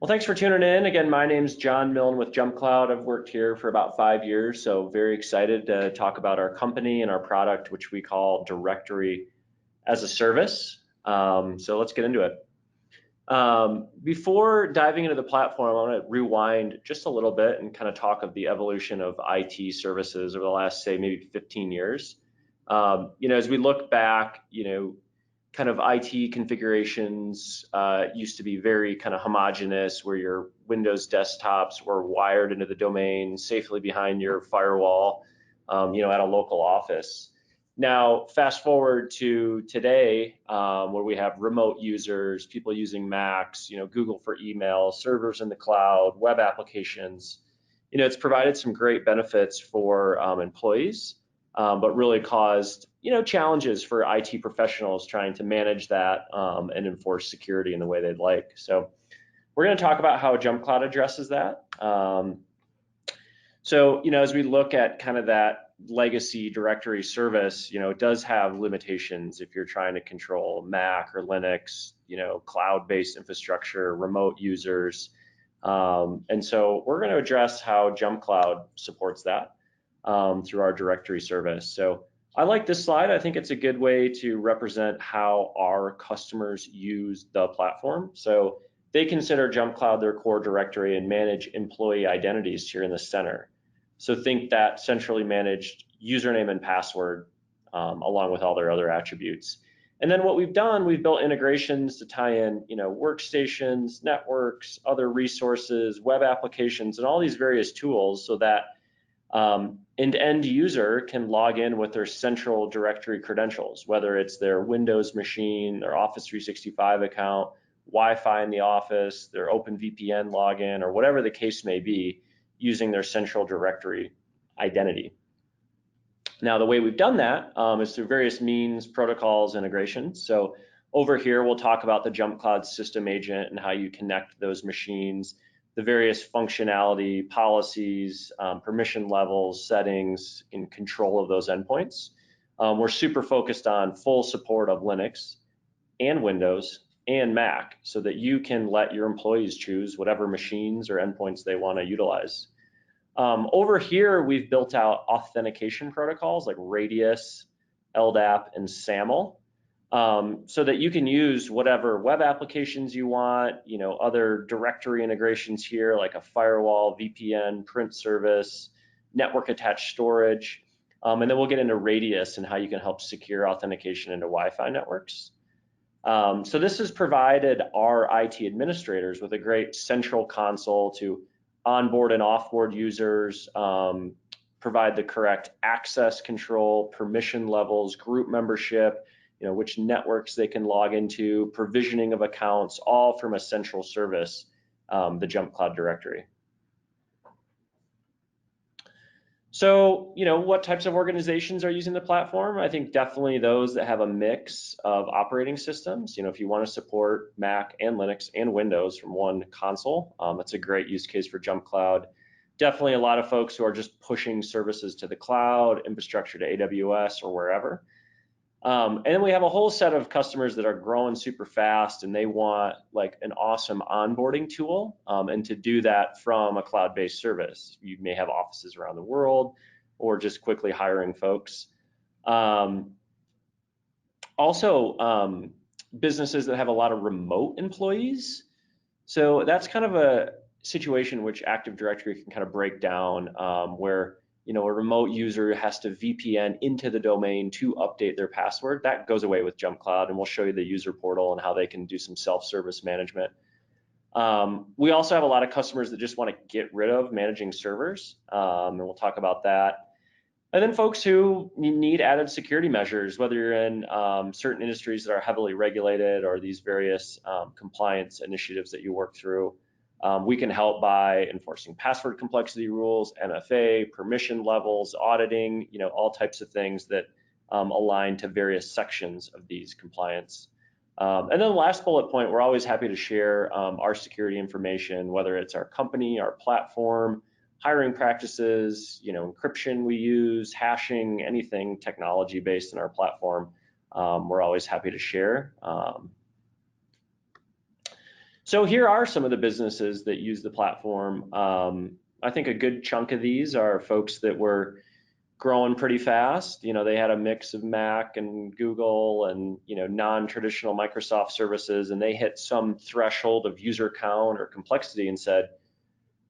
Well, thanks for tuning in. Again, my name's John Milne with JumpCloud. I've worked here for about 5 years, so very excited to talk about our company and our product, which we call Directory-as-a-Service. So let's get into it. Before diving into the platform, I want to rewind just a little bit and kind of talk of the evolution of IT services over the last, say, maybe 15 years. As we look back, kind of IT configurations used to be very kind of homogeneous, where your Windows desktops were wired into the domain safely behind your firewall, at a local office. Now, fast forward to today, where we have remote users, people using Macs, Google for email, servers in the cloud, web applications. It's provided some great benefits for employees, but really caused challenges for IT professionals trying to manage that and enforce security in the way they'd like. So we're going to talk about how JumpCloud addresses that. As we look at kind of that legacy directory service, it does have limitations if you're trying to control Mac or Linux, cloud-based infrastructure, remote users. And so we're going to address how JumpCloud supports that through our directory service. So I like this slide. I think it's a good way to represent how our customers use the platform. So they consider JumpCloud their core directory and manage employee identities here in the center. So think that centrally managed username and password along with all their other attributes. And then what we've done, we've built integrations to tie in, workstations, networks, other resources, web applications, and all these various tools so that an end user can log in with their central directory credentials, whether it's their Windows machine, their Office 365 account, Wi-Fi in the office, their OpenVPN login, or whatever the case may be, using their central directory identity. Now, the way we've done that is through various means, protocols, integrations. So over here, we'll talk about the JumpCloud system agent and how you connect those machines, the various functionality, policies, permission levels, settings, and control of those endpoints. We're super focused on full support of Linux and Windows and Mac so that you can let your employees choose whatever machines or endpoints they want to utilize. Over here, we've built out authentication protocols like Radius, LDAP, and SAML. So that you can use whatever web applications you want, other directory integrations here like a firewall, VPN, print service, network attached storage, and then we'll get into Radius and how you can help secure authentication into Wi-Fi networks. So this has provided our IT administrators with a great central console to onboard and offboard users, provide the correct access control, permission levels, group membership, which networks they can log into, provisioning of accounts, all from a central service, the JumpCloud directory. So, what types of organizations are using the platform? I think definitely those that have a mix of operating systems. If you want to support Mac and Linux and Windows from one console, that's a great use case for JumpCloud. Definitely a lot of folks who are just pushing services to the cloud, infrastructure to AWS or wherever. And then we have a whole set of customers that are growing super fast and they want like an awesome onboarding tool, and to do that from a cloud-based service. You may have offices around the world or just quickly hiring folks. Also, businesses that have a lot of remote employees. So that's kind of a situation which Active Directory can kind of break down, where a remote user has to VPN into the domain to update their password. That goes away with JumpCloud, and we'll show you the user portal and how they can do some self-service management. We also have a lot of customers that just want to get rid of managing servers, and we'll talk about that. And then folks who need added security measures, whether you're in certain industries that are heavily regulated or these various compliance initiatives that you work through. We can help by enforcing password complexity rules, MFA, permission levels, auditing, all types of things that align to various sections of these compliance. And then the last bullet point, we're always happy to share our security information, whether it's our company, our platform, hiring practices, encryption we use, hashing, anything technology based in our platform. We're always happy to share. So here are some of the businesses that use the platform. I think a good chunk of these are folks that were growing pretty fast. They had a mix of Mac and Google and, non-traditional Microsoft services, and they hit some threshold of user count or complexity and said,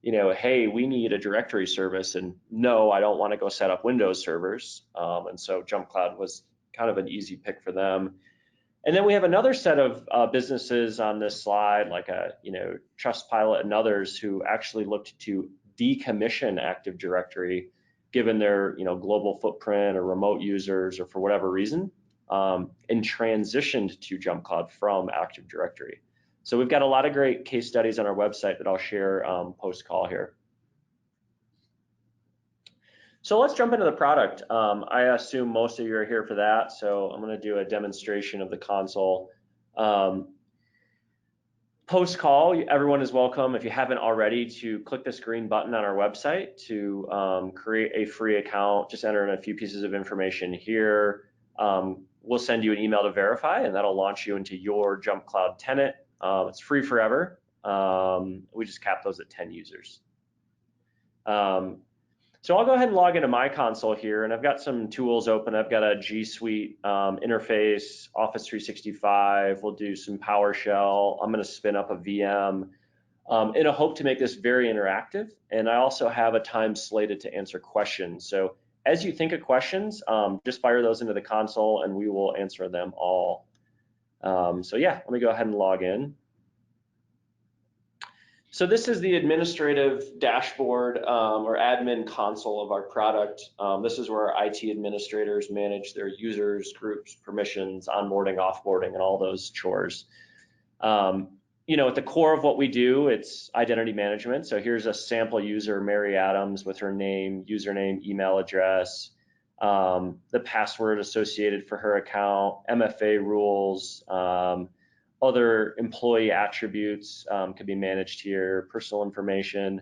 hey, we need a directory service, and no, I don't want to go set up Windows servers. And so JumpCloud was kind of an easy pick for them. And then we have another set of businesses on this slide, like Trustpilot and others, who actually looked to decommission Active Directory, given their global footprint or remote users or for whatever reason, and transitioned to JumpCloud from Active Directory. So we've got a lot of great case studies on our website that I'll share post-call here. So let's jump into the product. I assume most of you are here for that, so I'm going to do a demonstration of the console. Post-call, everyone is welcome, if you haven't already, to click this green button on our website to create a free account. Just enter in a few pieces of information here. We'll send you an email to verify, and that'll launch you into your JumpCloud tenant. It's free forever. We just cap those at 10 users. So I'll go ahead and log into my console here, and I've got some tools open. I've got a G Suite interface, Office 365. We'll do some PowerShell. I'm going to spin up a VM in a hope to make this very interactive. And I also have a time slated to answer questions. So as you think of questions, just fire those into the console, and we will answer them all. So yeah, let me go ahead and log in. So this is the administrative dashboard or admin console of our product. This is where our IT administrators manage their users, groups, permissions, onboarding, offboarding, and all those chores. At the core of what we do, it's identity management. So here's a sample user, Mary Adams, with her name, username, email address, the password associated for her account, MFA rules, other employee attributes can be managed here, personal information,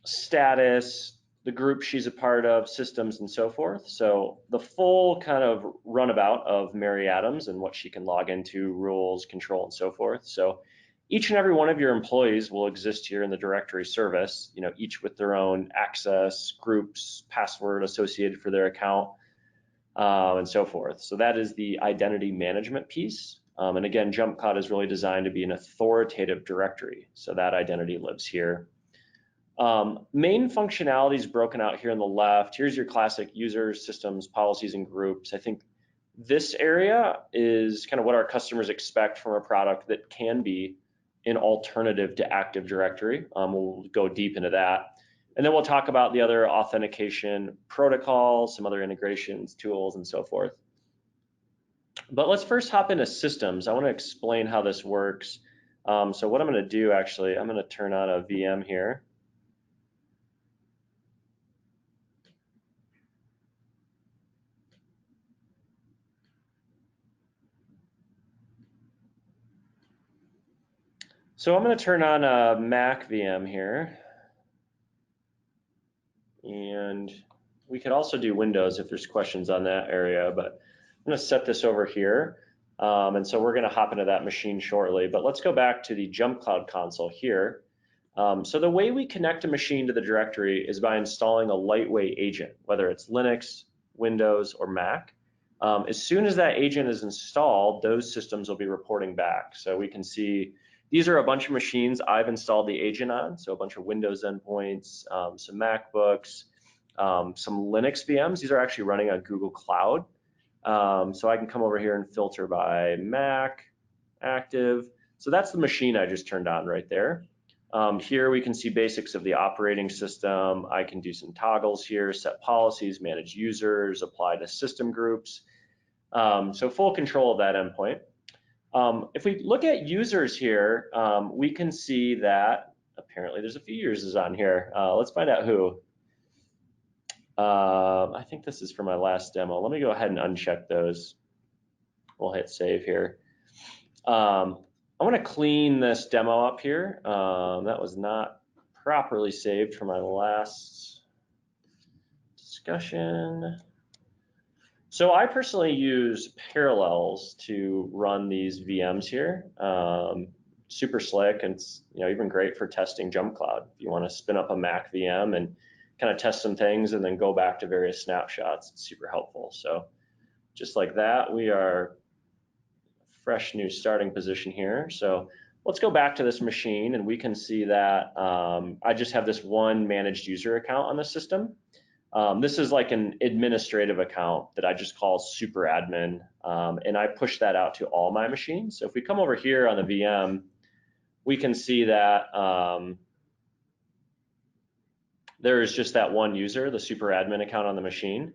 status, the group she's a part of, systems, and so forth. So the full kind of runabout of Mary Adams and what she can log into, rules, control, and so forth. So each and every one of your employees will exist here in the directory service, each with their own access, groups, password associated for their account, and so forth. So that is the identity management piece. And again, JumpCloud is really designed to be an authoritative directory. So that identity lives here. Main functionality is broken out here on the left. Here's your classic users, systems, policies, and groups. I think this area is kind of what our customers expect from a product that can be an alternative to Active Directory. We'll go deep into that. And then we'll talk about the other authentication protocols, some other integrations, tools, and so forth. But let's first hop into systems. I want to explain how this works. So what I'm going to do, actually, I'm going to turn on a VM here. So I'm going to turn on a Mac VM here. And we could also do Windows if there's questions on that area, but I'm going to set this over here. And so we're going to hop into that machine shortly, but let's go back to the JumpCloud console here. So the way we connect a machine to the directory is by installing a lightweight agent, whether it's Linux, Windows, or Mac. As soon as that agent is installed, those systems will be reporting back. So we can see these are a bunch of machines I've installed the agent on, so a bunch of Windows endpoints, some MacBooks, some Linux VMs. These are actually running on Google Cloud. So I can come over here and filter by Mac, active. So that's the machine I just turned on right there. Here we can see basics of the operating system. I can do some toggles here, set policies, manage users, apply to system groups. So full control of that endpoint. If we look at users here, we can see that apparently there's a few users on here. Let's find out who. I think this is for my last demo. Let me go ahead and uncheck those. We'll hit save here. I want to clean this demo up here. That was not properly saved for my last discussion. So I personally use Parallels to run these VMs here. Super slick, and it's even great for testing JumpCloud. If you want to spin up a Mac VM and kind of test some things and then go back to various snapshots, it's super helpful. So just like that, we are fresh new starting position here. So let's go back to this machine and we can see that I just have this one managed user account on the system. This is like an administrative account that I just call super admin, and I push that out to all my machines. So if we come over here on the VM, we can see that there is just that one user, the super admin account on the machine.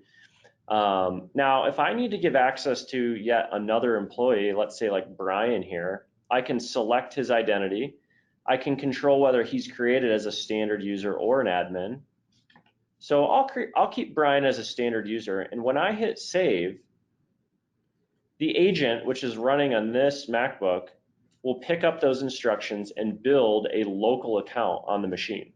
Now, if I need to give access to yet another employee, let's say like Brian here, I can select his identity. I can control whether he's created as a standard user or an admin. So I'll keep Brian as a standard user, and when I hit save, the agent, which is running on this MacBook, will pick up those instructions and build a local account on the machine.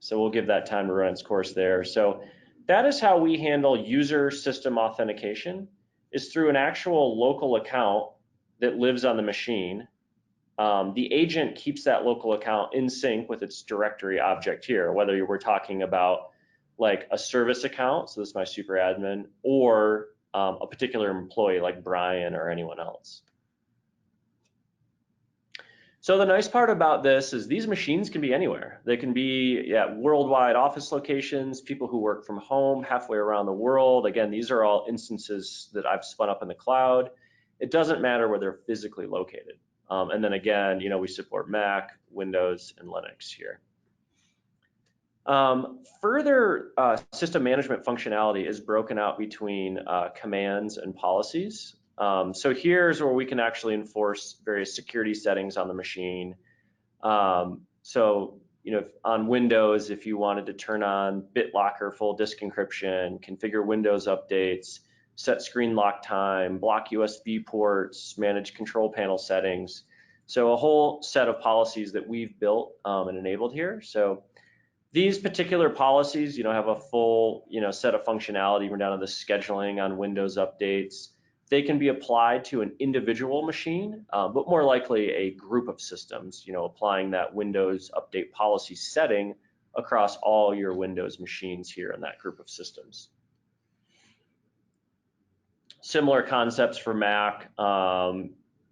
So we'll give that time to run its course there. So that is how we handle user system authentication, is through an actual local account that lives on the machine. The agent keeps that local account in sync with its directory object here, whether we're talking about like a service account, so this is my super admin, or a particular employee like Brian or anyone else. So the nice part about this is these machines can be anywhere. They can be at worldwide office locations, people who work from home halfway around the world. Again, these are all instances that I've spun up in the cloud. It doesn't matter where they're physically located. And then again, we support Mac, Windows, and Linux here. Further system management functionality is broken out between commands and policies. So here's where we can actually enforce various security settings on the machine. So on Windows, if you wanted to turn on BitLocker full disk encryption, configure Windows updates, set screen lock time, block USB ports, manage control panel settings. So a whole set of policies that we've built and enabled here. So these particular policies, have a full, set of functionality. Even down to the scheduling on Windows updates. They can be applied to an individual machine, but more likely a group of systems, applying that Windows update policy setting across all your Windows machines here in that group of systems. Similar concepts for Mac,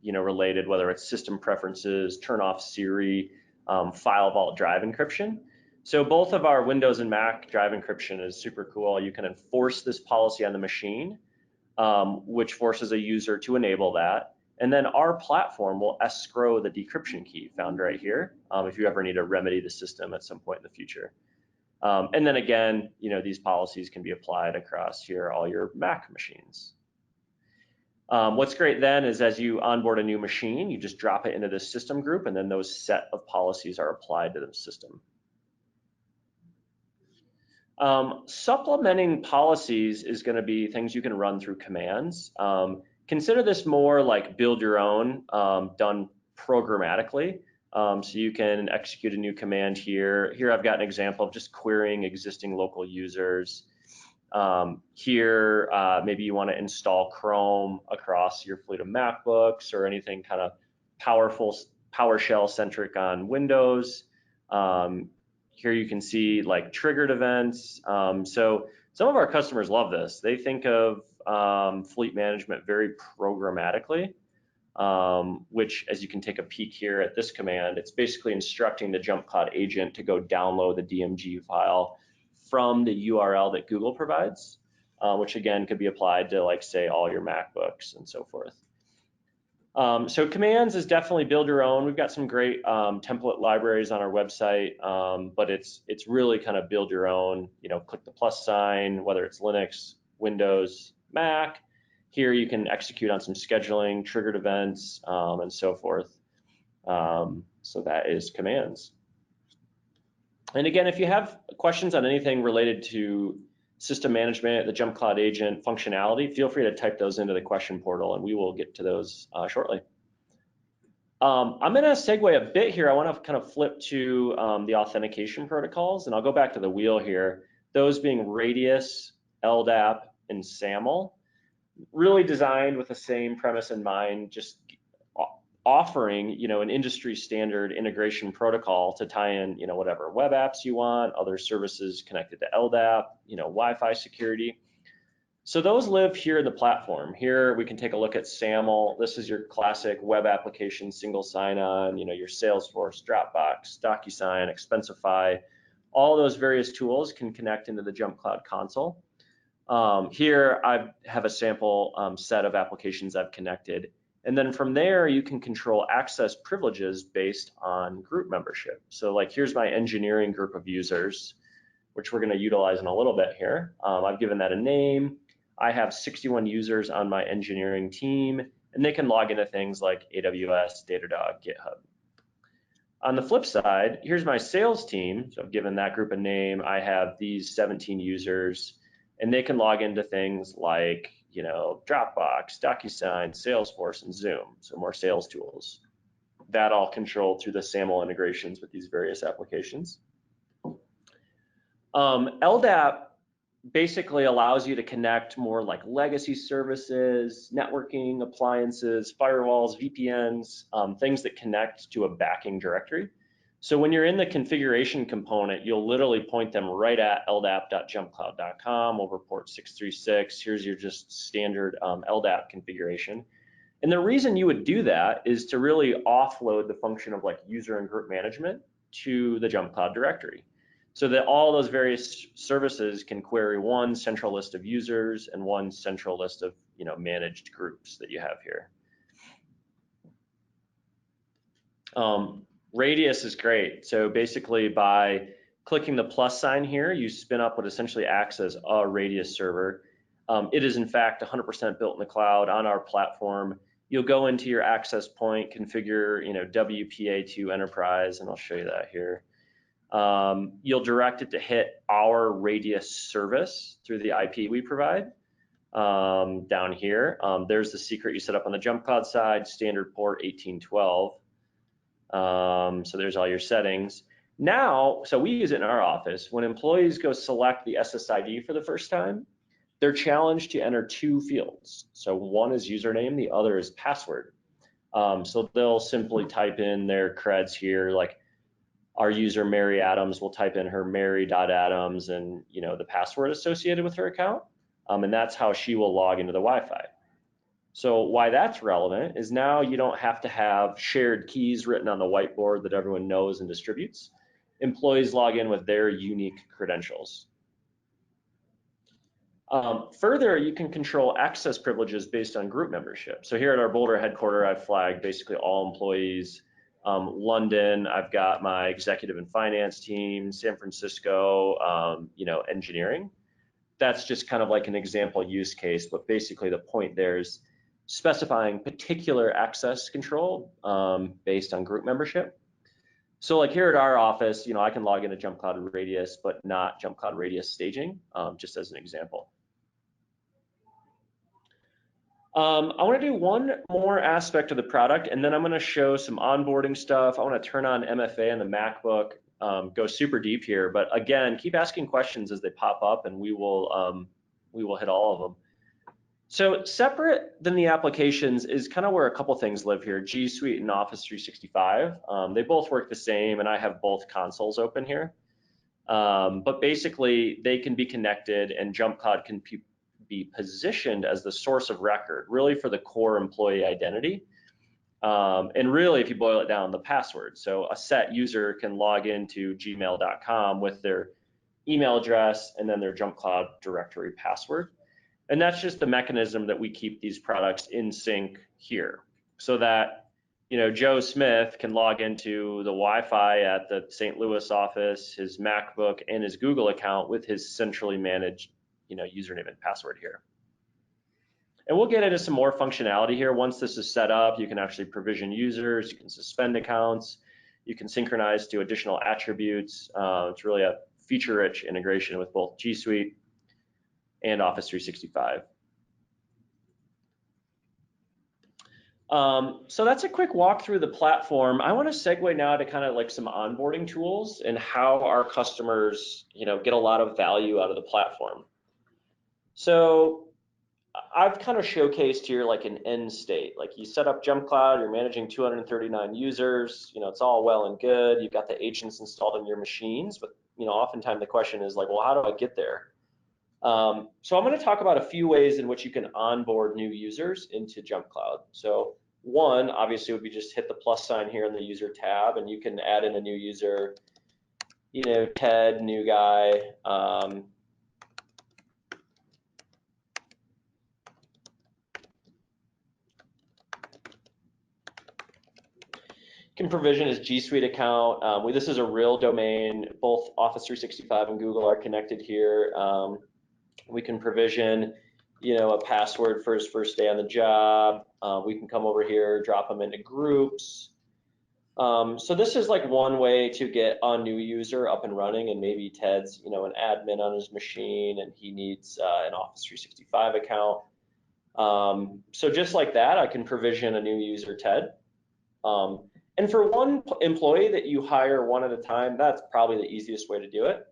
related, whether it's system preferences, turn off Siri, file vault drive encryption. So both of our Windows and Mac drive encryption is super cool. You can enforce this policy on the machine, which forces a user to enable that. And then our platform will escrow the decryption key found right here if you ever need to remedy the system at some point in the future. And then again, these policies can be applied across here all your Mac machines. What's great then is as you onboard a new machine, you just drop it into this system group, and then those set of policies are applied to the system. Supplementing policies is going to be things you can run through commands. Consider this more like build your own, done programmatically. So you can execute a new command here. Here I've got an example of just querying existing local users. Here, maybe you want to install Chrome across your fleet of MacBooks or anything kind of powerful, PowerShell centric on Windows. Here you can see like triggered events. So some of our customers love this. They think of fleet management very programmatically, which as you can take a peek here at this command, it's basically instructing the JumpCloud agent to go download the DMG file from the URL that Google provides, which again could be applied to like say all your MacBooks and so forth. So commands is definitely build your own. We've got some great template libraries on our website, but it's really kind of build your own, click the plus sign, whether it's Linux, Windows, Mac. Here you can execute on some scheduling, triggered events, and so forth. So that is commands. And again, if you have questions on anything related to system management, the JumpCloud agent functionality, feel free to type those into the question portal and we will get to those shortly. I'm going to segue a bit here. I want to kind of flip to the authentication protocols, and I'll go back to the wheel here. Those being Radius, LDAP, and SAML, really designed with the same premise in mind, just offering, an industry standard integration protocol to tie in, whatever web apps you want, other services connected to LDAP, Wi-Fi security. So those live here in the platform. Here we can take a look at SAML. This is your classic web application single sign-on, your Salesforce, Dropbox, DocuSign, Expensify. All those various tools can connect into the JumpCloud console. Here I have a sample set of applications I've connected. And then from there, you can control access privileges based on group membership. So like here's my engineering group of users, which we're going to utilize in a little bit here. I've given that a name. I have 61 users on my engineering team, and they can log into things like AWS, Datadog, GitHub. On the flip side, here's my sales team. So I've given that group a name. I have these 17 users, and they can log into things like Dropbox, DocuSign, Salesforce, and Zoom, so more sales tools. That all controlled through the SAML integrations with these various applications. LDAP basically allows you to connect more like legacy services, networking, appliances, firewalls, VPNs, things that connect to a backing directory. So when you're in the configuration component, you'll literally point them right at ldap.jumpcloud.com over port 636. Here's your just standard LDAP configuration. And the reason you would do that is to really offload the function of like user and group management to the JumpCloud directory, so that all those various services can query one central list of users and one central list of managed groups that you have here. Radius is great. So basically by clicking the plus sign here, you spin up what essentially acts as a Radius server. It is in fact 100% built in the cloud on our platform. You'll go into your access point, configure WPA2 enterprise, and I'll show you that here. You'll direct it to hit our Radius service through the IP we provide. Down here, there's the secret you set up on the JumpCloud side, standard port 1812. So there's all your settings. Now, so we use it in our office. When employees go select the SSID for the first time, they're challenged to enter two fields. So one is username, the other is password. So they'll simply type in their creds here, like our user Mary Adams will type in her Mary.Adams and the password associated with her account. And that's how she will log into the Wi-Fi. So why that's relevant is now you don't have to have shared keys written on the whiteboard that everyone knows and distributes. Employees log in with their unique credentials. Further, you can control access privileges based on group membership. So here at our Boulder headquarters, I've flagged basically all employees. London, I've got my executive and finance team. San Francisco, engineering. That's just kind of like an example use case, but basically the point there is specifying particular access control based on group membership. So like here at our office, I can log into JumpCloud Radius, but not JumpCloud Radius staging, just as an example. I want to do one more aspect of the product, and then I'm going to show some onboarding stuff. I want to turn on MFA on the MacBook, go super deep here, but again, keep asking questions as they pop up, and we will hit all of them. So separate than the applications is kind of where a couple things live here, G Suite and Office 365. They both work the same, and I have both consoles open here. But basically, they can be connected, and JumpCloud can be positioned as the source of record, really for the core employee identity. And really, if you boil it down, the password. So a set user can log into gmail.com with their email address and then their JumpCloud directory password. And that's just the mechanism that we keep these products in sync here, so that Joe Smith can log into the Wi-Fi at the St. Louis office, his MacBook, and his Google account with his centrally managed username and password here. And we'll get into some more functionality here. Once this is set up, you can actually provision users, you can suspend accounts, you can synchronize to additional attributes. It's really a feature-rich integration with both G Suite and Office 365. So that's a quick walk through the platform. I want to segue now to kind of like some onboarding tools and how our customers, get a lot of value out of the platform. So I've kind of showcased here like an end state. Like you set up JumpCloud, you're managing 239 users, it's all well and good. You've got the agents installed in your machines, but oftentimes the question is like, well, how do I get there? So I'm going to talk about a few ways in which you can onboard new users into JumpCloud. So one, obviously, would be just hit the plus sign here in the user tab, and you can add in a new user, Ted, new guy. Can provision his G Suite account. This is a real domain. Both Office 365 and Google are connected here. We can provision, a password for his first day on the job. We can come over here, drop them into groups. So this is like one way to get a new user up and running, and maybe Ted's, an admin on his machine and he needs an Office 365 account. So just like that, I can provision a new user, Ted. And for one employee that you hire one at a time, that's probably the easiest way to do it.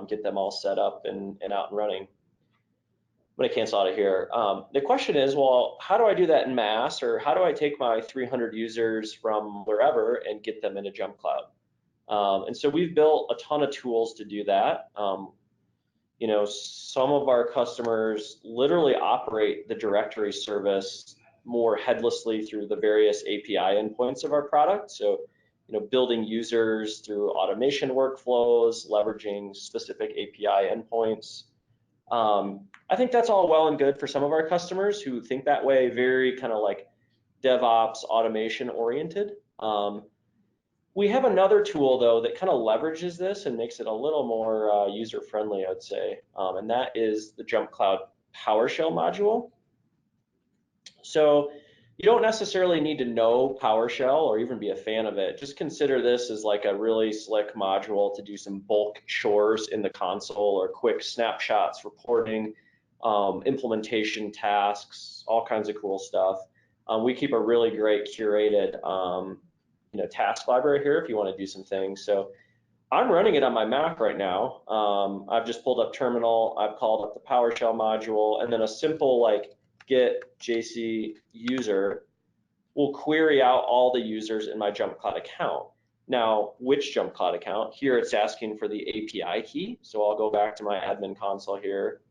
Get them all set up and out and running. I'm going to cancel out of here. The question is, well, how do I do that in mass, or how do I take my 300 users from wherever and get them into JumpCloud? And so we've built a ton of tools to do that. Some of our customers literally operate the directory service more headlessly through the various API endpoints of our product. So, building users through automation workflows, leveraging specific API endpoints. I think that's all well and good for some of our customers who think that way, very kind of like DevOps automation oriented. We have another tool though that kind of leverages this and makes it a little more user friendly, I'd say, and that is the JumpCloud PowerShell module. So you don't necessarily need to know PowerShell or even be a fan of it. Just consider this as like a really slick module to do some bulk chores in the console or quick snapshots, reporting, implementation tasks, all kinds of cool stuff. We keep a really great curated task library here if you want to do some things. So I'm running it on my Mac right now. I've just pulled up terminal, I've called up the PowerShell module, and then a simple like get JC user will query out all the users in my JumpCloud account. Now, which JumpCloud account? Here it's asking for the API key. So I'll go back to my admin console here,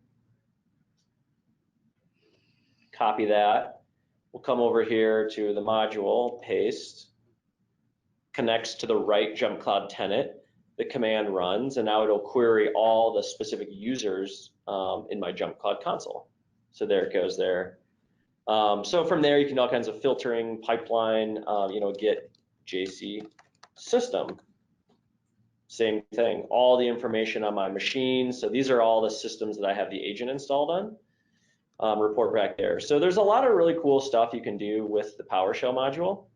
copy that. We'll come over here to the module, paste, connects to the right JumpCloud tenant. The command runs, and now it'll query all the specific users in my JumpCloud console. So there it goes there. So from there, you can do all kinds of filtering, pipeline, get JC system. Same thing, all the information on my machine. So these are all the systems that I have the agent installed on. Report back there. So there's a lot of really cool stuff you can do with the PowerShell module.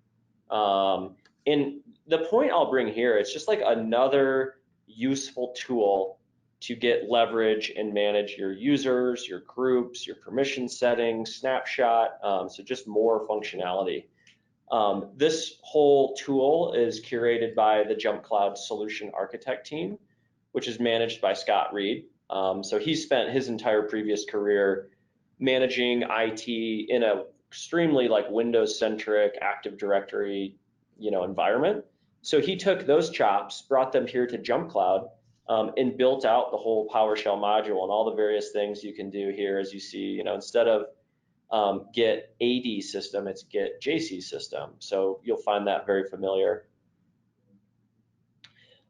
And the point I'll bring here, it's just like another useful tool to get leverage and manage your users, your groups, your permission settings, snapshot, so just more functionality. This whole tool is curated by the JumpCloud Solution Architect team, which is managed by Scott Reed. So he spent his entire previous career managing IT in a extremely like Windows-centric Active Directory, environment. So he took those chops, brought them here to JumpCloud, and built out the whole PowerShell module and all the various things you can do here. As you see, instead of get AD system, it's get JC system. So you'll find that very familiar.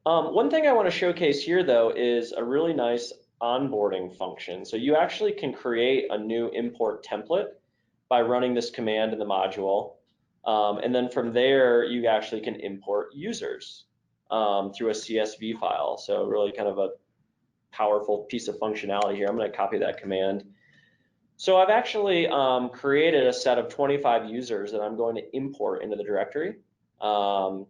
One thing I want to showcase here though is a really nice onboarding function. So you actually can create a new import template by running this command in the module. And then from there, you actually can import users through a CSV file. So really kind of a powerful piece of functionality here. I'm going to copy that command. So I've actually created a set of 25 users that I'm going to import into the directory. I've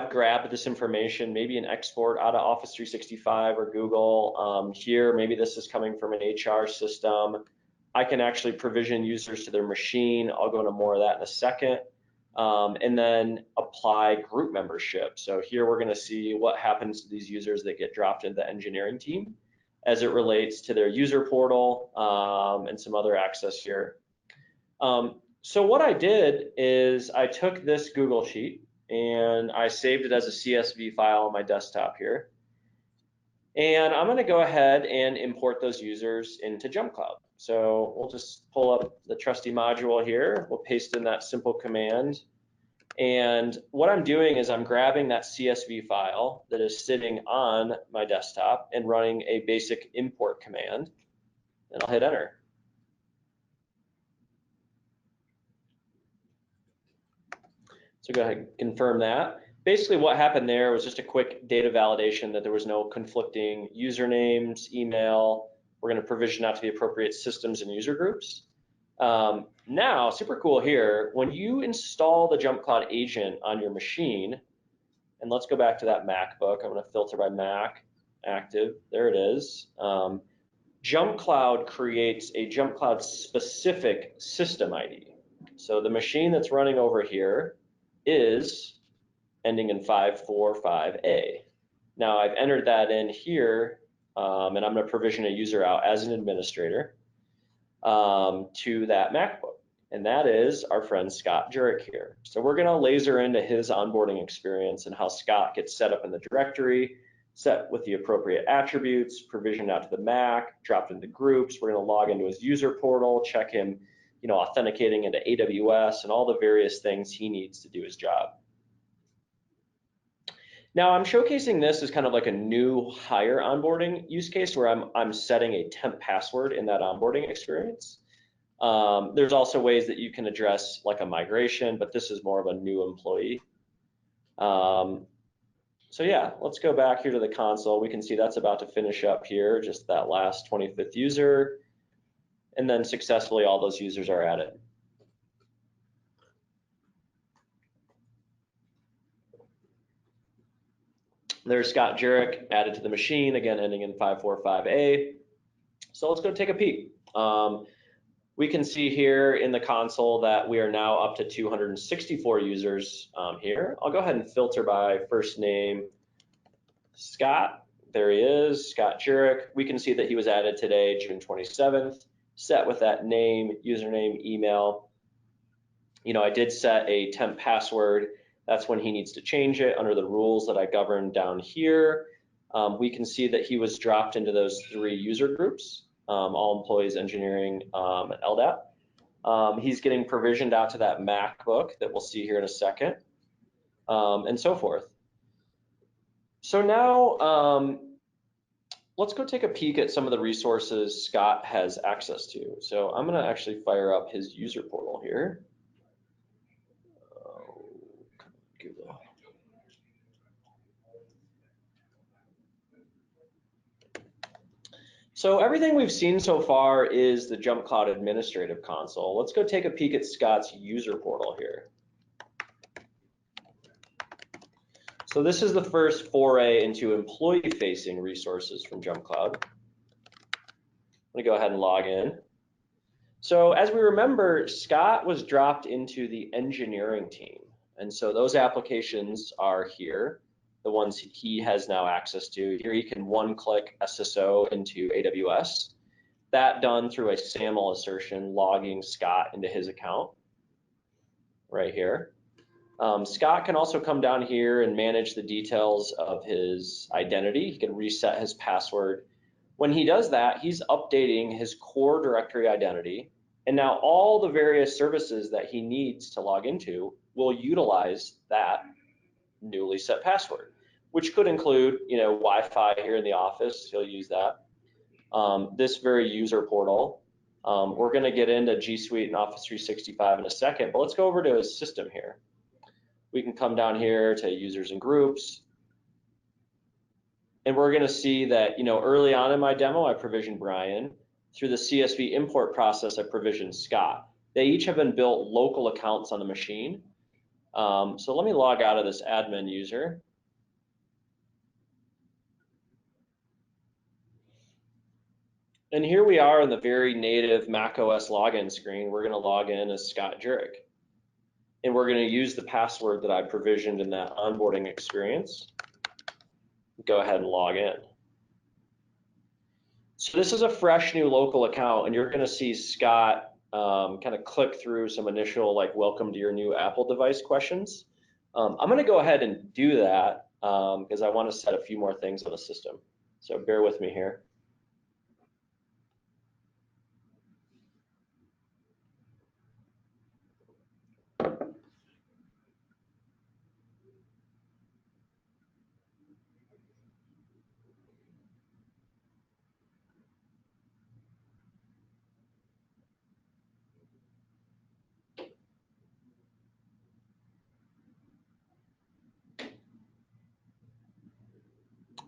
grabbed this information, maybe an export out of Office 365 or Google. Here, maybe this is coming from an HR system. I can actually provision users to their machine. I'll go into more of that in a second. And then apply group membership. So here we're going to see what happens to these users that get dropped into the engineering team. as it relates to their user portal and some other access here. So what I did is I took this Google Sheet and I saved it as a CSV file on my desktop here. And I'm going to go ahead and import those users into JumpCloud. So we'll just pull up the trusty module here. We'll paste in that simple command. And what I'm doing is I'm grabbing that CSV file that is sitting on my desktop and running a basic import command, and I'll hit enter. So go ahead and confirm that. Basically what happened there was just a quick data validation that there was no conflicting usernames, email. We're going to provision out to the appropriate systems and user groups. Now, super cool here, when you install the JumpCloud agent on your machine, and let's go back to that MacBook. I'm going to filter by Mac, active, there it is. JumpCloud creates a JumpCloud specific system ID. So the machine that's running over here is ending in 545A. Now I've entered that in here, and I'm going to provision a user out as an administrator to that MacBook, and that is our friend Scott Jurek here. So we're going to laser into his onboarding experience and how Scott gets set up in the directory, set with the appropriate attributes, provisioned out to the Mac, dropped into groups. We're going to log into his user portal, check him, authenticating into AWS and all the various things he needs to do his job. Now I'm showcasing this as kind of like a new hire onboarding use case where I'm setting a temp password in that onboarding experience. There's also ways that you can address like a migration, but this is more of a new employee. So yeah, let's go back here to the console. We can see that's about to finish up here, just that last 25th user, and then successfully all those users are added. There's Scott Jurek added to the machine, again ending in 545A. So let's go take a peek. We can see here in the console that we are now up to 264 users here. I'll go ahead and filter by first name, Scott. There he is, Scott Jurek. We can see that he was added today, June 27th, set with that name, username, email. I did set a temp password. That's when he needs to change it under the rules that I govern down here. We can see that he was dropped into those 3 user groups, all employees, engineering, and LDAP. He's getting provisioned out to that MacBook that we'll see here in a second, and so forth. So now let's go take a peek at some of the resources Scott has access to. So I'm going to actually fire up his user portal here. Google. So everything we've seen so far is the JumpCloud administrative console. Let's go take a peek at Scott's user portal here. So this is the first foray into employee-facing resources from JumpCloud. I'm going to go ahead and log in. So as we remember, Scott was dropped into the engineering team. And so those applications are here, the ones he has now access to. Here he can one-click SSO into AWS. That done through a SAML assertion logging Scott into his account right here. Scott can also come down here and manage the details of his identity. He can reset his password. When he does that, he's updating his core directory identity. And now all the various services that he needs to log into will utilize that newly set password, which could include, Wi-Fi here in the office. He'll use that. This very user portal. We're going to get into G Suite and Office 365 in a second, but let's go over to his system here. We can come down here to users and groups. And we're going to see that, early on in my demo, I provisioned Brian. Through the CSV import process, I provisioned Scott. They each have been built local accounts on the machine. So let me log out of this admin user. And here we are in the very native macOS login screen. We're going to log in as Scott Jurek. And we're going to use the password that I provisioned in that onboarding experience. Go ahead and log in. So this is a fresh new local account, and you're going to see Scott kind of click through some initial like welcome to your new Apple device questions. I'm going to go ahead and do that because I want to set a few more things on the system. So bear with me here.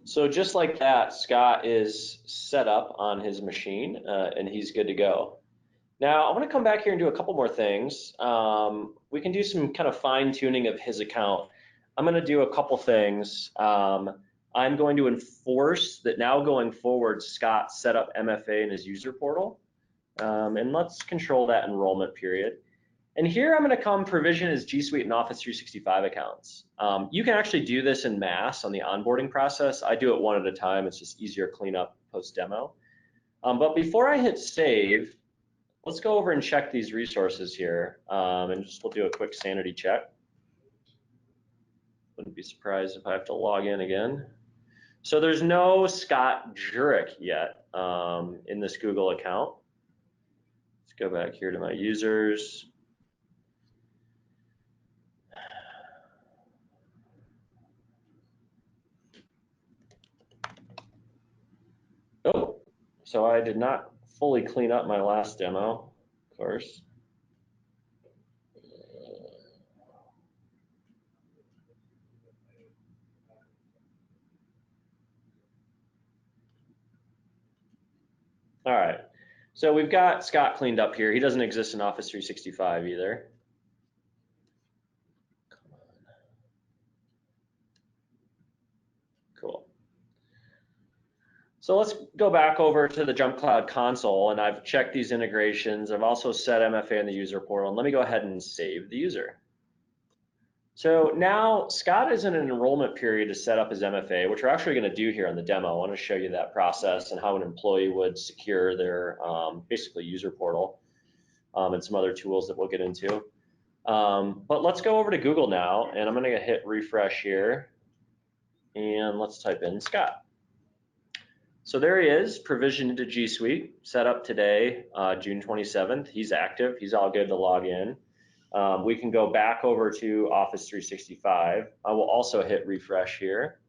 So just like that, Scott is set up on his machine and he's good to go. Now I want to come back here and do a couple more things. We can do some kind of fine tuning of his account. I'm going to do a couple things. I'm going to enforce that now going forward, Scott set up MFA in his user portal. And let's control that enrollment period. And here I'm going to come provision his G Suite and Office 365 accounts. You can actually do this in mass on the onboarding process. I do it one at a time. It's just easier to clean up post demo. But before I hit save, let's go over and check these resources here. And just we'll do a quick sanity check. Wouldn't be surprised if I have to log in again. So there's no Scott Jurek yet in this Google account. Let's go back here to my users. Oh, so I did not fully clean up my last demo, of course. All right, so we've got Scott cleaned up here. He doesn't exist in Office 365 either. Come on. Cool. So let's go back over to the JumpCloud console, and I've checked these integrations. I've also set MFA in the user portal, and let me go ahead and save the user. So now Scott is in an enrollment period to set up his MFA, which we're actually going to do here on the demo. I want to show you that process and how an employee would secure their basically user portal and some other tools that we'll get into. But let's go over to Google now, and I'm going to hit refresh here, and let's type in Scott. So there he is, provisioned into G Suite, set up today, June 27th. He's active. He's all good to log in. We can go back over to Office 365. I will also hit refresh here.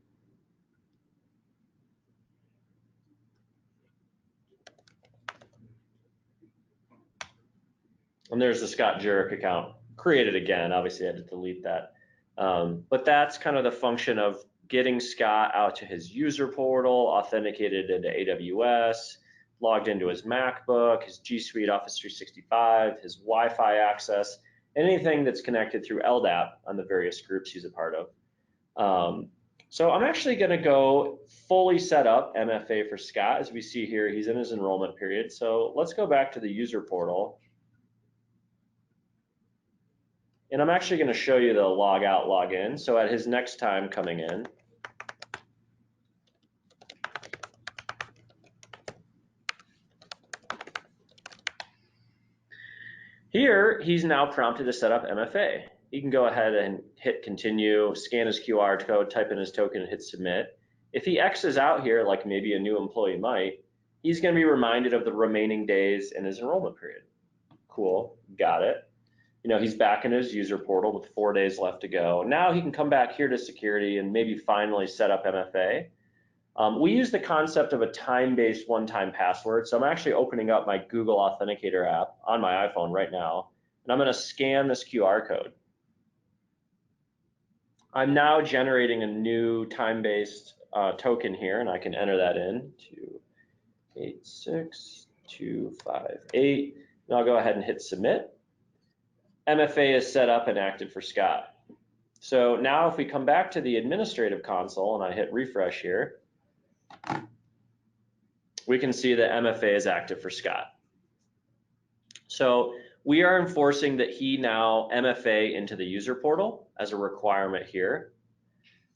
And there's the Scott Jurek account created again. Obviously, I had to delete that. But that's kind of the function of getting Scott out to his user portal, authenticated into AWS, logged into his MacBook, his G Suite Office 365, his Wi-Fi access, anything that's connected through LDAP on the various groups he's a part of. So I'm actually going to go fully set up MFA for Scott. As we see here, he's in his enrollment period. So let's go back to the user portal. And I'm actually going to show you the log out, log in. So at his next time coming in, here, he's now prompted to set up MFA. He can go ahead and hit continue, scan his QR code, type in his token, and hit submit. If he X's out here, like maybe a new employee might, he's going to be reminded of the remaining days in his enrollment period. Cool, got it. You know, he's back in his user portal with 4 days left to go. Now he can come back here to security and maybe finally set up MFA. We use the concept of a time-based one-time password. So I'm actually opening up my Google Authenticator app on my iPhone right now, and I'm going to scan this QR code. I'm now generating a new time-based token here, and I can enter that in to 86258. And I'll go ahead and hit submit. MFA is set up and active for Scott. So now if we come back to the administrative console and I hit refresh here, we can see that MFA is active for Scott. So we are enforcing that he now MFA into the user portal as a requirement here.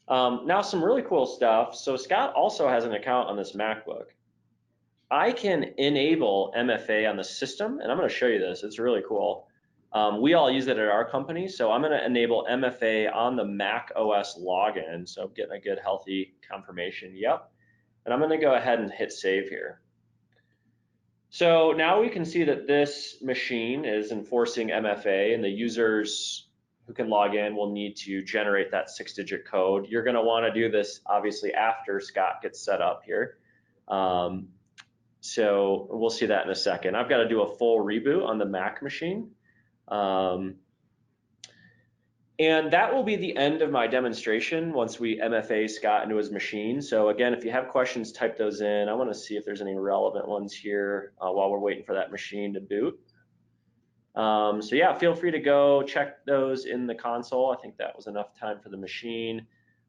Now some really cool stuff. So Scott also has an account on this MacBook. I can enable MFA on the system, and I'm going to show you this. It's really cool. We all use it at our company, so I'm going to enable MFA on the Mac OS login. So I'm getting a good, healthy confirmation. Yep. And I'm going to go ahead and hit save here. So now we can see that this machine is enforcing MFA, and the users who can log in will need to generate that 6-digit code. You're going to want to do this obviously after Scott gets set up here. So we'll see that in a second. I've got to do a full reboot on the Mac machine. And that will be the end of my demonstration once we MFA Scott into his machine. So again, if you have questions, type those in. I want to see if there's any relevant ones here while we're waiting for that machine to boot. So yeah, feel free to go check those in the console. I think that was enough time for the machine.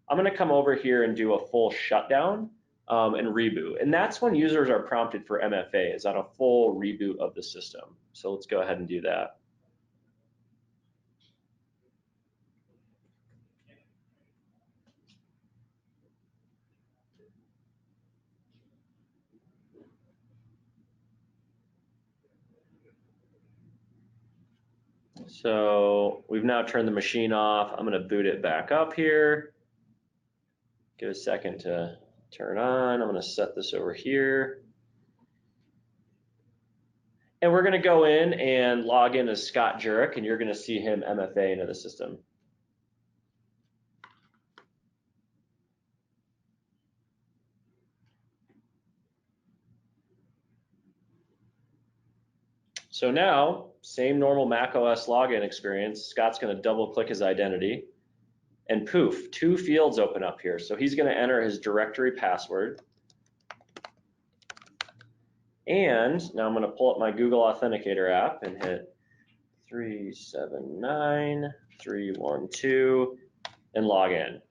I'm going to come over here and do a full shutdown and reboot. And that's when users are prompted for MFA, is on a full reboot of the system. So let's go ahead and do that. So we've now turned the machine off. I'm going to boot it back up here. Give a second to turn on. I'm going to set this over here. And we're going to go in and log in as Scott Jurek, and you're going to see him MFA into the system. So now, same normal Mac OS login experience. Scott's going to double click his identity, and poof, 2 fields open up here. So he's going to enter his directory password. And now I'm going to pull up my Google Authenticator app and hit 379312 and log in.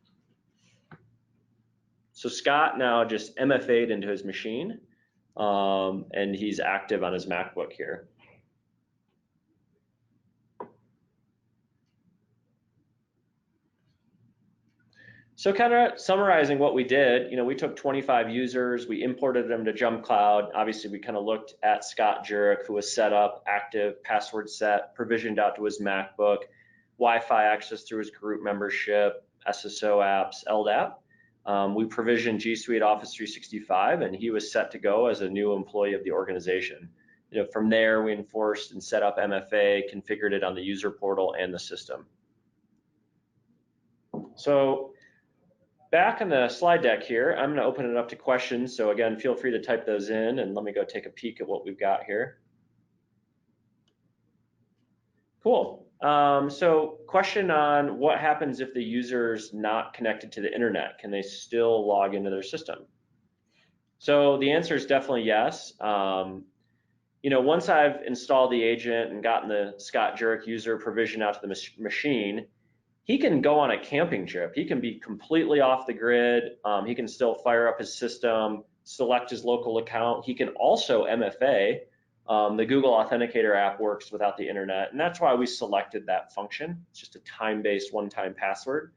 So Scott now just MFA'd into his machine, and he's active on his MacBook here. So kind of summarizing what we did, we took 25 users, we imported them to JumpCloud. Obviously, we kind of looked at Scott Jurek, who was set up, active, password set, provisioned out to his MacBook, Wi-Fi access through his group membership, SSO apps, LDAP. We provisioned G Suite Office 365, and he was set to go as a new employee of the organization. From there, we enforced and set up MFA, configured it on the user portal and the system. So back on the slide deck here, I'm going to open it up to questions. So again, feel free to type those in, and let me go take a peek at what we've got here. Cool. So question on what happens if the user's not connected to the internet? Can they still log into their system? So the answer is definitely yes. Once I've installed the agent and gotten the Scott Jurek user provision out to the machine, he can go on a camping trip. He can be completely off the grid. He can still fire up his system, select his local account. He can also MFA. The Google Authenticator app works without the internet, and that's why we selected that function. It's just a time-based one-time password.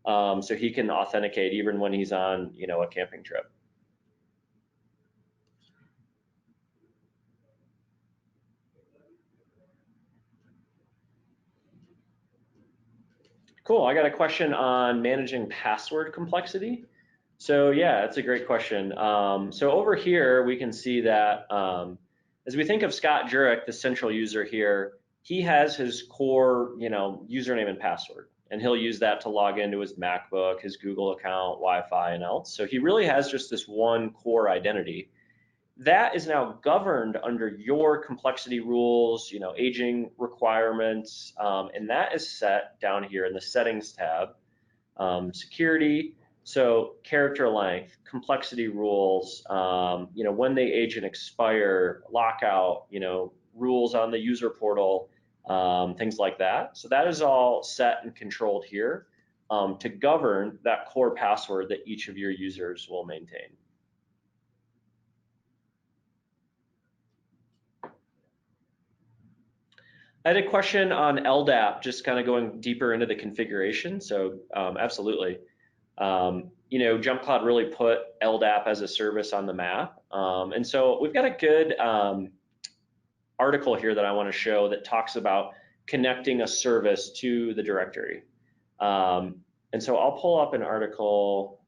So he can authenticate even when he's on, a camping trip. Cool, I got a question on managing password complexity. So yeah, that's a great question. So over here, we can see that as we think of Scott Jurek, the central user here, he has his core, username and password, and he'll use that to log into his MacBook, his Google account, Wi-Fi, and else. So he really has just this one core identity. That is now governed under your complexity rules, aging requirements, and that is set down here in the settings tab. Security, so character length, complexity rules, when they age and expire, lockout, rules on the user portal, things like that. So that is all set and controlled here to govern that core password that each of your users will maintain. I had a question on LDAP, just kind of going deeper into the configuration. So absolutely. You know, JumpCloud really put LDAP as a service on the map. And so we've got a good article here that I want to show that talks about connecting a service to the directory. And so I'll pull up an article.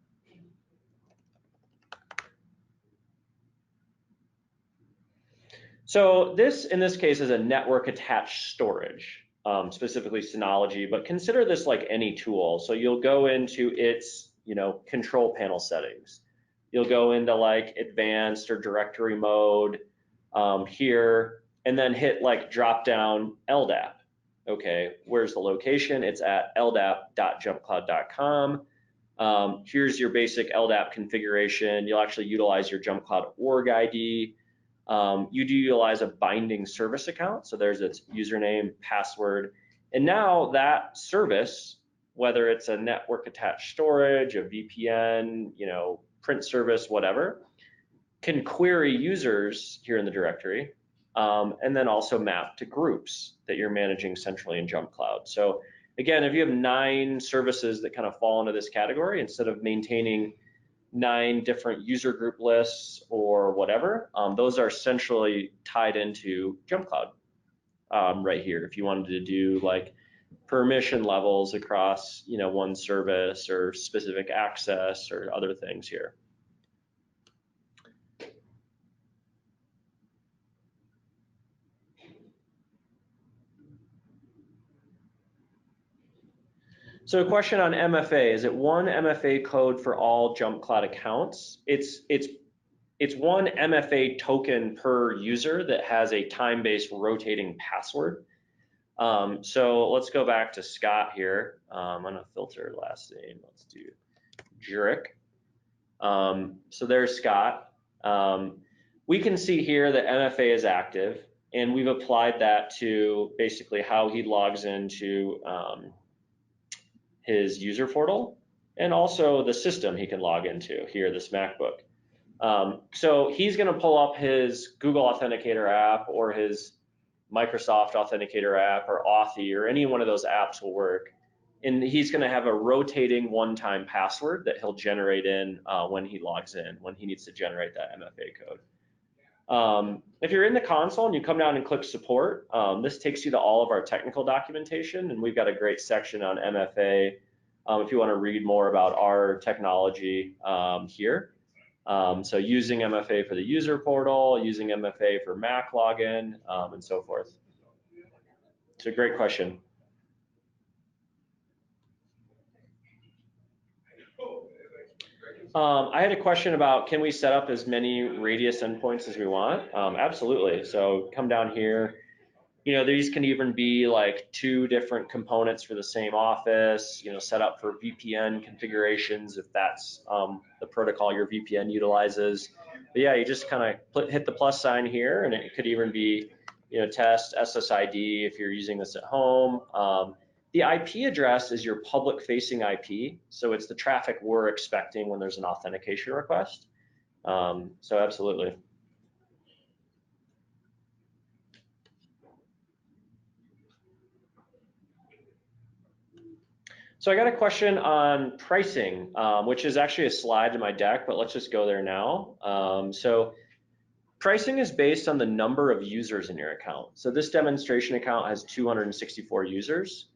So this, in this case, is a network attached storage, specifically Synology, but consider this like any tool. So you'll go into its, you know, control panel settings. You'll go into like advanced or directory mode here, and then hit like drop down LDAP. Okay, where's the location? It's at ldap.jumpcloud.com. Here's your basic LDAP configuration. You'll actually utilize your JumpCloud org ID. You do utilize a binding service account, so there's its username, password, and now that service, whether it's a network attached storage, a VPN, you know, print service, whatever, can query users here in the directory, and then also map to groups that you're managing centrally in JumpCloud. So again, if you have 9 services that kind of fall into this category, instead of maintaining 9 different user group lists or whatever, those are centrally tied into JumpCloud right here. If you wanted to do like permission levels across, you know, one service or specific access or other things here. So a question on MFA, is it one MFA code for all JumpCloud accounts? It's one MFA token per user that has a time-based rotating password. So let's go back to Scott here. I'm gonna filter last name, let's do Jurek. So there's Scott. We can see here that MFA is active, and we've applied that to basically how he logs into his user portal, and also the system he can log into here, this MacBook. So he's going to pull up his Google Authenticator app or his Microsoft Authenticator app or Authy, or any one of those apps will work. And he's going to have a rotating one-time password that he'll generate in when he logs in, when he needs to generate that MFA code. If you're in the console and you come down and click support, this takes you to all of our technical documentation, and we've got a great section on MFA if you want to read more about our technology here. So using MFA for the user portal, using MFA for Mac login, and so forth. It's a great question. I had a question about, can we set up as many radius endpoints as we want? Absolutely. So come down here. You know, these can even be like 2 different components for the same office, you know, set up for VPN configurations if that's the protocol your VPN utilizes. But yeah, you just kind of hit the plus sign here, and it could even be, you know, test SSID if you're using this at home. The IP address is your public facing IP, so it's the traffic we're expecting when there's an authentication request. So absolutely. So I got a question on pricing, which is actually a slide in my deck, but let's just go there now. So pricing is based on the number of users in your account. So this demonstration account has 264 users.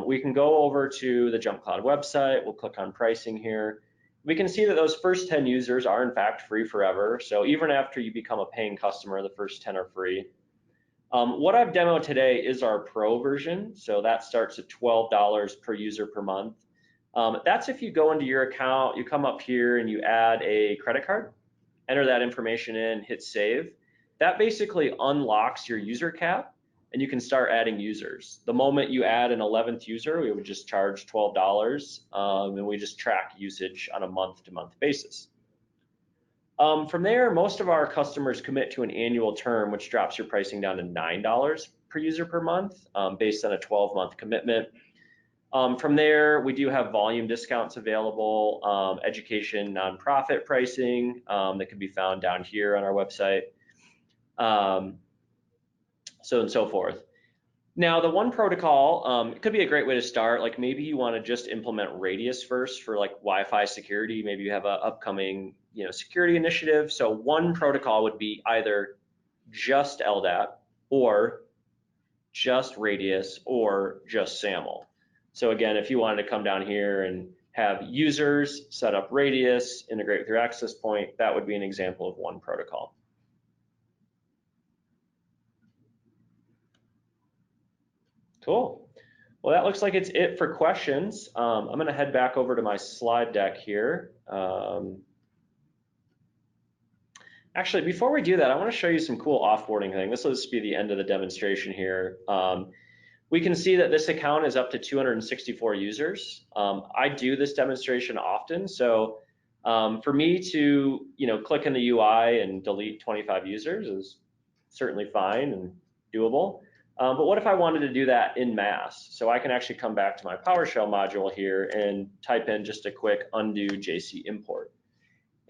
We can go over to the JumpCloud website. We'll click on pricing here. We can see that those first 10 users are in fact free forever. So even after you become a paying customer, the first 10 are free. What I've demoed today is our Pro version. So that starts at $12 per user per month. That's if you go into your account, you come up here and you add a credit card, enter that information in, hit save. That basically unlocks your user cap, and you can start adding users. The moment you add an 11th user, we would just charge $12, and we just track usage on a month-to-month basis. From there, most of our customers commit to an annual term, which drops your pricing down to $9 per user per month, based on a 12-month commitment. From there, we do have volume discounts available, education, nonprofit pricing that can be found down here on our website, so and so forth. Now, the one protocol, it could be a great way to start. Like maybe you want to just implement Radius first for like Wi-Fi security. Maybe you have an upcoming, security initiative. So one protocol would be either just LDAP or just Radius or just SAML. So again, if you wanted to come down here and have users set up Radius, integrate with your access point, that would be an example of one protocol. Cool. Well, that looks like it's it for questions. I'm going to head back over to my slide deck here. Actually, before we do that, I want to show you some cool offboarding thing. This will just be the end of the demonstration here. We can see that this account is up to 264 users. I do this demonstration often, so for me to click in the UI and delete 25 users is certainly fine and doable. But what if I wanted to do that in mass? So I can actually come back to my PowerShell module here and type in just a quick undo JC import.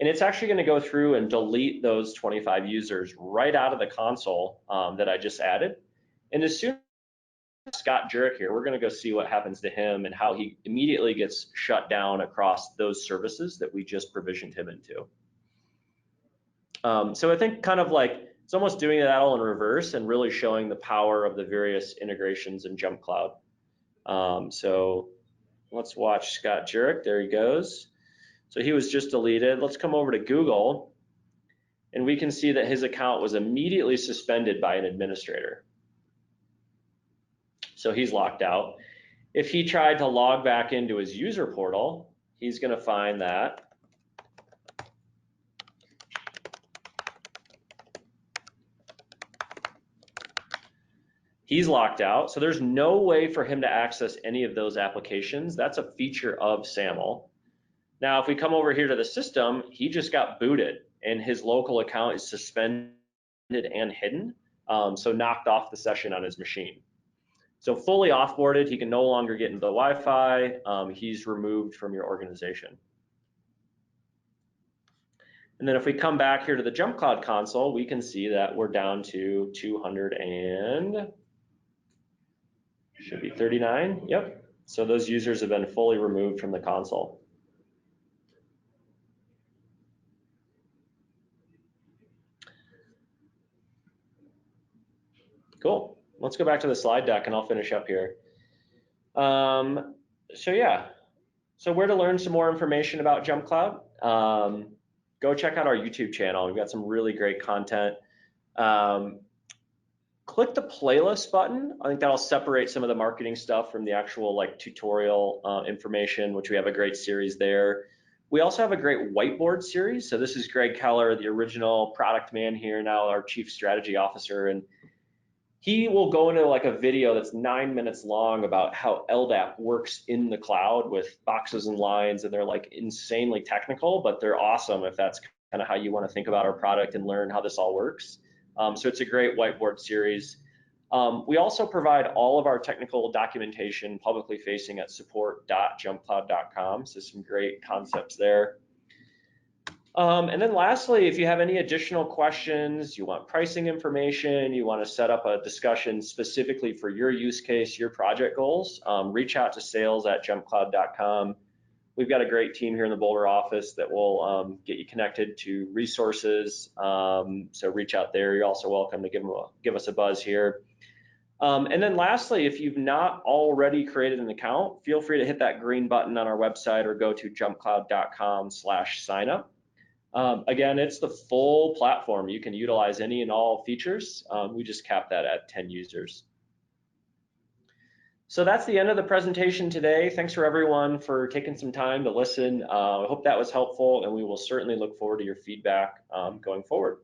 And it's actually going to go through and delete those 25 users right out of the console that I just added. And as soon as Scott Jurek here, we're going to go see what happens to him and how he immediately gets shut down across those services that we just provisioned him into. So I think kind of like it's almost doing that all in reverse and really showing the power of the various integrations in JumpCloud. So let's watch Scott Jurek. There he goes. So he was just deleted. Let's come over to Google, and we can see that his account was immediately suspended by an administrator. So he's locked out. If he tried to log back into his user portal, he's going to find that he's locked out. So there's no way for him to access any of those applications. That's a feature of SAML. Now, if we come over here to the system, he just got booted and his local account is suspended and hidden, so knocked off the session on his machine. So fully offboarded, he can no longer get into the Wi-Fi. He's removed from your organization. And then if we come back here to the JumpCloud console, we can see that we're down to 200 and should be 39. Yep. So those users have been fully removed from the console. Cool. Let's go back to the slide deck and I'll finish up here. So yeah, so where to learn some more information about JumpCloud? Go check out our YouTube channel. We've got some really great content. Click the playlist button. I think that'll separate some of the marketing stuff from the actual like tutorial information, which we have a great series there. We also have a great whiteboard series. So this is Greg Keller, the original product man here, now our Chief Strategy Officer, and he will go into like a video that's 9 minutes long about how LDAP works in the cloud with boxes and lines, and they're like insanely technical, but they're awesome if that's kind of how you want to think about our product and learn how this all works. So it's a great whiteboard series. We also provide all of our technical documentation publicly facing at support.jumpcloud.com, so some great concepts there. And then lastly, if you have any additional questions, you want pricing information, you want to set up a discussion specifically for your use case, your project goals, reach out to sales@jumpcloud.com. We've got a great team here in the Boulder office that will get you connected to resources. So reach out there. You're also welcome to give us a buzz here. And then lastly, if you've not already created an account, feel free to hit that green button on our website or go to jumpcloud.com/signup. Again, it's the full platform. You can utilize any and all features. We just capped that at 10 users. So that's the end of the presentation today. Thanks for everyone for taking some time to listen. I hope that was helpful, and we will certainly look forward to your feedback going forward.